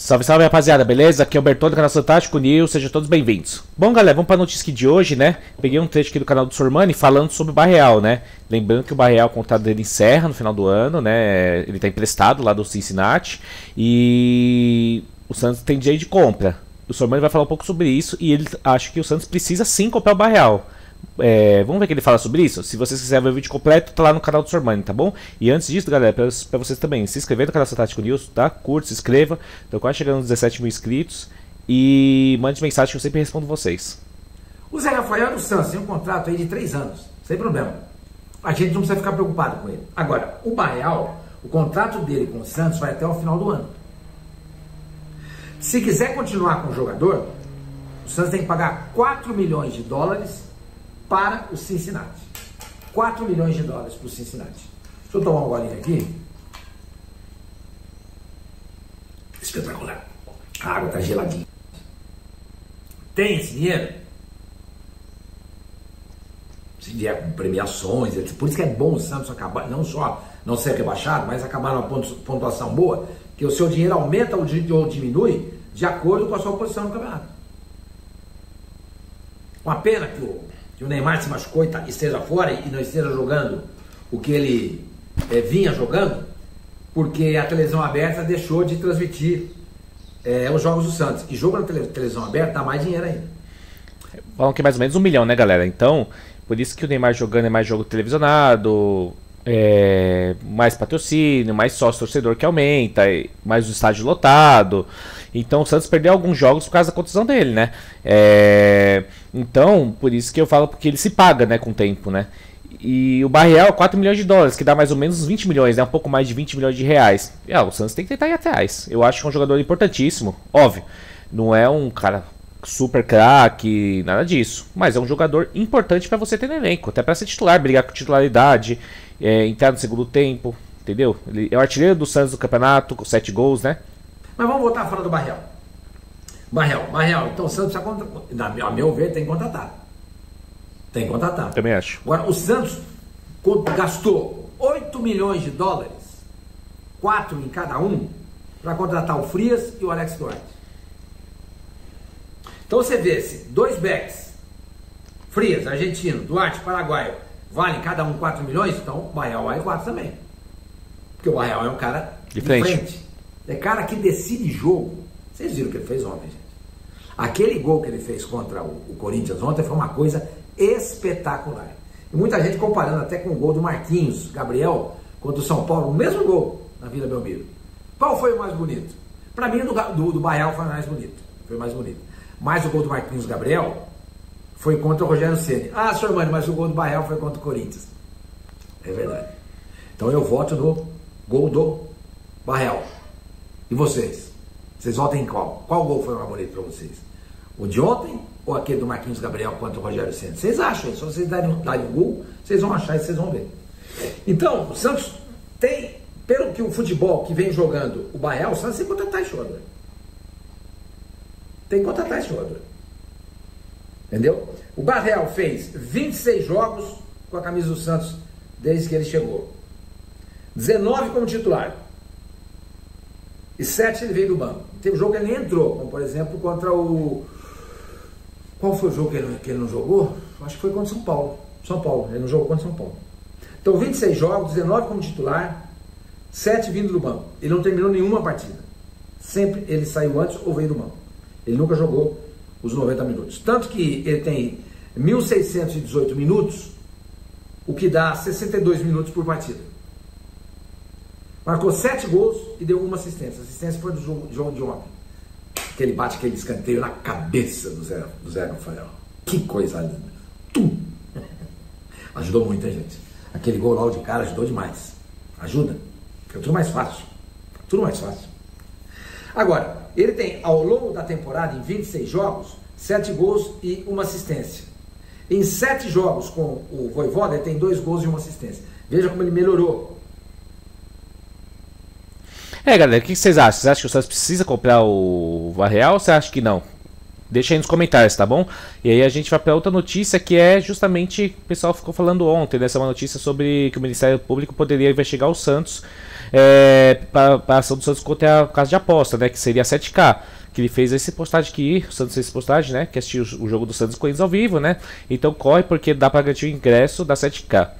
Salve, salve, rapaziada, beleza? Aqui é o Bertone do canal Fantástico News, sejam todos bem-vindos. Bom, galera, vamos para a notícia aqui de hoje, né? Peguei um trecho aqui do canal do Sormani falando sobre o Barreal, né? Lembrando que o Barreal, o contrato dele encerra no final do ano, né? Ele tá emprestado lá do Cincinnati e o Santos tem direito de compra. O Sormani vai falar um pouco sobre isso e ele acha que o Santos precisa sim comprar o Barreal. Vamos ver o que ele fala sobre isso? Se vocês quiserem ver o vídeo completo, tá lá no canal do Sormani, tá bom? E antes disso, galera, pra vocês também se inscrever no canal Fantástico News, tá? Curte, se inscreva. Tô quase chegando nos 17 mil inscritos. E mande mensagem que eu sempre respondo vocês. O Zé Rafael do Santos tem um contrato aí de 3 anos, sem problema. A gente não precisa ficar preocupado com ele. Agora, o Barreal, o contrato dele com o Santos vai até o final do ano. Se quiser continuar com o jogador, o Santos tem que pagar 4 milhões de dólares para o Cincinnati. 4 milhões de dólares para o Cincinnati. Deixa eu tomar um golinho aqui. Espetacular. A água está geladinha. Tem esse dinheiro? Se vier com premiações, por isso que é bom o Santos acabar, não só não ser rebaixado, mas acabar numa pontuação boa, que o seu dinheiro aumenta ou diminui de acordo com a sua posição no campeonato. Uma pena que o Neymar se machucou e esteja fora e não esteja jogando o que ele vinha jogando, porque a televisão aberta deixou de transmitir os jogos do Santos. E jogo na televisão aberta dá mais dinheiro ainda. Falam que é mais ou menos 1 milhão, né, galera? Então, por isso que o Neymar jogando é mais jogo televisionado, mais patrocínio, mais sócio torcedor que aumenta, mais o estádio lotado. Então o Santos perdeu alguns jogos por causa da contusão dele, né? Então, por isso que eu falo, porque ele se paga, né, com o tempo, né? E o Barreal, 4 milhões de dólares, que dá mais ou menos 20 milhões, né? Um pouco mais de 20 milhões de reais. E, o Santos tem que tentar ir atrás. Eu acho que é um jogador importantíssimo, óbvio. Não é um cara super craque, nada disso. Mas é um jogador importante para você ter no elenco, até para ser titular, brigar com titularidade, entrar no segundo tempo, entendeu? Ele é o artilheiro do Santos do campeonato, com 7 gols, né? Mas vamos voltar a falar do Barreal. Barreal. Então o Santos, a meu ver, tem que contratar. Tem que contratar. Também acho. Agora, o Santos gastou 8 milhões de dólares, 4 em cada um, para contratar o Frias e o Alex Duarte. Então você vê, se 2 backs, Frias, argentino, Duarte, paraguaio, valem cada um 4 milhões, então o Barreal vale 4 também. Porque o Barreal é um cara de frente. É cara que decide jogo. Vocês viram o que ele fez ontem, gente? Aquele gol que ele fez contra o Corinthians ontem foi uma coisa espetacular. E muita gente comparando até com o gol do Marquinhos Gabriel contra o São Paulo, o mesmo gol na Vila Belmiro. Qual foi o mais bonito? Para mim, do Barreal foi mais bonito. Foi mais bonito. Mas o gol do Marquinhos Gabriel foi contra o Rogério Ceni. Ah, senhor Mano, mas o gol do Barreal foi contra o Corinthians. É verdade. Então eu voto no gol do Barreal. E vocês? Vocês votam em qual? Qual gol foi mais bonito para vocês? O de ontem ou aquele do Marquinhos Gabriel contra o Rogério Ceni? Vocês acham? Se vocês darem um gol, vocês vão achar e vocês vão ver. Então, o Santos tem, pelo que o futebol que vem jogando o Barreal, o Santos tem que contratar esse jogador. Tem que contratar esse jogador. Entendeu? O Barreal fez 26 jogos com a camisa do Santos desde que ele chegou. 19 como titular. E 7 ele veio do banco. Teve jogo que ele nem entrou, como por exemplo contra o... Qual foi o jogo que ele não jogou? Acho que foi contra o São Paulo. São Paulo, ele não jogou contra o São Paulo. Então 26 jogos, 19 como titular, 7 vindo do banco. Ele não terminou nenhuma partida. Sempre ele saiu antes ou veio do banco. Ele nunca jogou os 90 minutos. Tanto que ele tem 1.618 minutos, o que dá 62 minutos por partida. Marcou 7 gols e deu uma assistência. A assistência foi do jogo de ontem. Que ele bate aquele escanteio na cabeça do Zé Rafael. Que coisa linda. Ajudou muito, hein, gente? Aquele gol logo de cara ajudou demais. Ajuda. Fica tudo mais fácil. Tudo mais fácil. Agora, ele tem, ao longo da temporada, em 26 jogos, 7 gols e uma assistência. Em 7 jogos com o Vojvoda, ele tem 2 gols e uma assistência. Veja como ele melhorou. Galera, o que vocês acham? Vocês acham que o Santos precisa comprar o Barreal ou você acha que não? Deixa aí nos comentários, tá bom? E aí a gente vai para outra notícia que é justamente, o pessoal ficou falando ontem, dessa uma notícia sobre que o Ministério Público poderia investigar o Santos para a ação do Santos contra a casa de aposta, né? Que seria a 7K. Que ele fez esse postagem aqui, o Santos fez esse postagem, né? Que assistiu o jogo do Santos Corinthians ao vivo, né? Então corre porque dá para garantir o ingresso da 7K.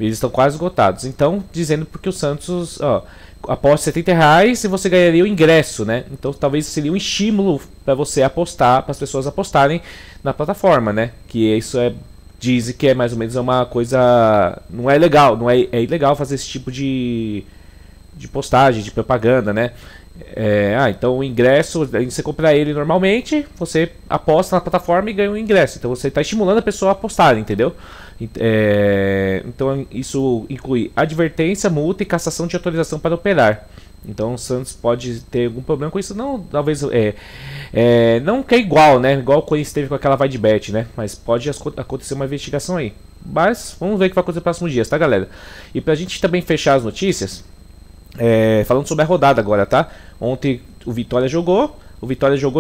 Eles estão quase esgotados. Então, dizendo porque o Santos, ó, aposta R$70 e você ganharia o ingresso, né? Então talvez seria um estímulo para você apostar, para as pessoas apostarem na plataforma, né? Que isso dizem que é mais ou menos uma coisa, não é legal, é ilegal fazer esse tipo de postagem, de propaganda, né? Então o ingresso, você compra ele normalmente, você aposta na plataforma e ganha um ingresso. Então você está estimulando a pessoa a apostar, entendeu? Então isso inclui advertência, multa e cassação de autorização para operar. Então o Santos pode ter algum problema com isso. Não, talvez não que é igual, né? Igual o Corinthians teve com aquela vai de bet, né? Mas pode acontecer uma investigação aí. Mas vamos ver o que vai acontecer nos próximos dias, tá, galera? E pra gente também fechar as notícias, falando sobre a rodada agora, tá? Ontem o Vitória jogou,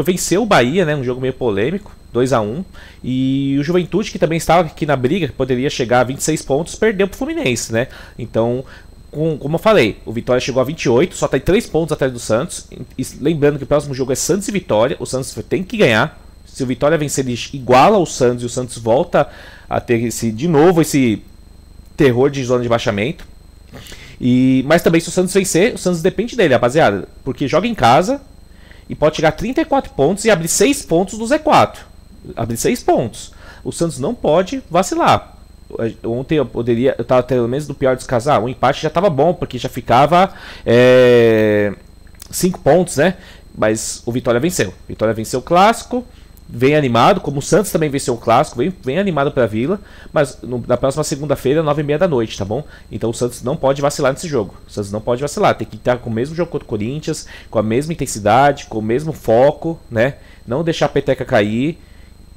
venceu o Bahia, né? Um jogo meio polêmico, 2-1. E o Juventude, que também estava aqui na briga, que poderia chegar a 26 pontos, perdeu pro Fluminense, né? Então, como eu falei, o Vitória chegou a 28, só tá em 3 pontos atrás do Santos. E lembrando que o próximo jogo é Santos e Vitória, o Santos tem que ganhar. Se o Vitória vencer, ele iguala ao Santos e o Santos volta a ter de novo esse terror de zona de baixamento. Mas também se o Santos vencer, o Santos depende dele, rapaziada. Porque joga em casa e pode chegar a 34 pontos e abrir 6 pontos do Z4. Abrir 6 pontos. O Santos não pode vacilar. Ontem eu tava pelo menos do pior descasar. O empate já tava bom, porque já ficava 5 pontos, né? Mas o Vitória venceu. Vitória venceu o clássico. Vem animado, como o Santos também venceu o clássico, vem animado para a Vila, mas na próxima segunda-feira, 9h30 da noite, tá bom? Então o Santos não pode vacilar nesse jogo. O Santos não pode vacilar, tem que estar com o mesmo jogo contra o Corinthians, com a mesma intensidade, com o mesmo foco, né? Não deixar a peteca cair,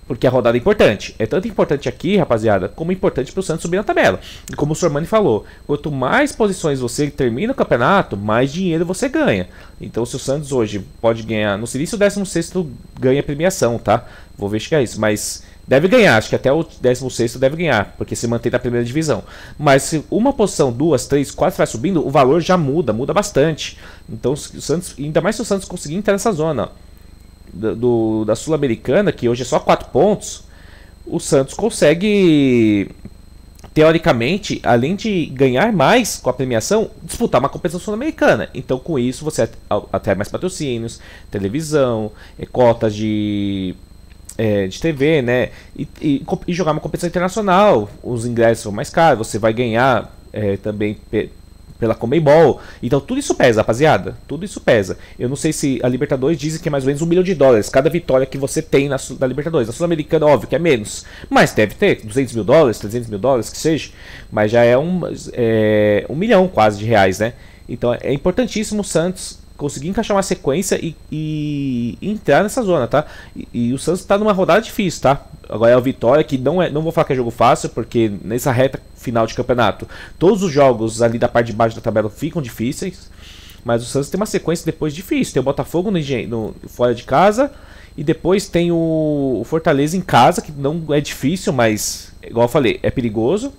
porque a rodada é importante. É tanto importante aqui, rapaziada, como importante para o Santos subir na tabela. E como o Sormani falou, quanto mais posições você termina o campeonato, mais dinheiro você ganha. Então se o Santos hoje pode ganhar, não sei se o 16º ganha premiação, tá? Vou investigar isso, mas deve ganhar, acho que até o 16º deve ganhar, porque se mantém na primeira divisão. Mas se uma posição, 2, 3, 4 vai subindo, o valor já muda bastante. Então o Santos, ainda mais se o Santos conseguir entrar nessa zona, ó, da Sul-Americana, que hoje é só 4 pontos, o Santos consegue, teoricamente, além de ganhar mais com a premiação, disputar uma competição sul-americana. Então, com isso, você atrai mais patrocínios, televisão, cotas de TV, né? E jogar uma competição internacional. Os ingressos são mais caros, você vai ganhar também pela Conmebol. Então tudo isso pesa, rapaziada. Tudo isso pesa. Eu não sei se a Libertadores dizem que é mais ou menos $1 milhão cada vitória que você tem na Libertadores. Na Sul-Americana, óbvio que é menos, mas deve ter $200 mil, $300 mil, que seja. Mas já é $1 milhão quase de reais, né? Então é importantíssimo o Santos conseguir encaixar uma sequência e entrar nessa zona, tá? E o Santos tá numa rodada difícil, tá? Agora é o Vitória, que não vou falar que é jogo fácil, porque nessa reta final de campeonato, todos os jogos ali da parte de baixo da tabela ficam difíceis, mas o Santos tem uma sequência depois difícil. Tem o Botafogo fora de casa, e depois tem o Fortaleza em casa, que não é difícil, mas, igual eu falei, é perigoso.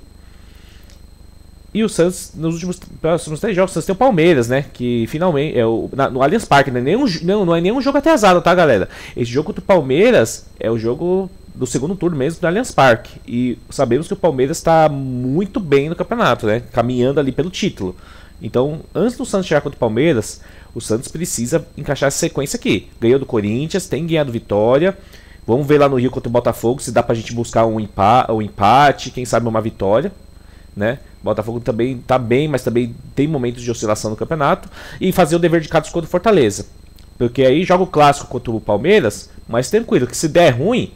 E o Santos, nos próximos 3 jogos, o Santos tem o Palmeiras, né? Que finalmente no Allianz Parque, não é nenhum jogo atrasado, tá, galera? Esse jogo contra o Palmeiras é o jogo do segundo turno mesmo do Allianz Parque. E sabemos que o Palmeiras está muito bem no campeonato, né? Caminhando ali pelo título. Então, antes do Santos chegar contra o Palmeiras, o Santos precisa encaixar essa sequência aqui. Ganhou do Corinthians, tem ganhado Vitória. Vamos ver lá no Rio contra o Botafogo se dá pra gente buscar um empate, quem sabe uma vitória, né? O Botafogo também tá bem, mas também tem momentos de oscilação no campeonato. E fazer o dever de casa contra o Fortaleza. Porque aí joga o clássico contra o Palmeiras, mas tranquilo, que se der ruim,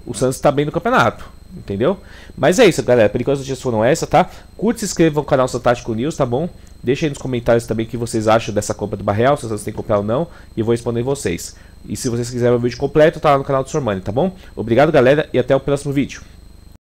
o Santos tá bem no campeonato. Entendeu? Mas é isso, galera. Por enquanto as notícias foram essa, tá? Curte e se inscreva no canal Santástico News, tá bom? Deixa aí nos comentários também o que vocês acham dessa compra do Barreal, se vocês têm que comprar ou não, e eu vou responder vocês. E se vocês quiserem o vídeo completo, tá lá no canal do Sormani, tá bom? Obrigado, galera, e até o próximo vídeo.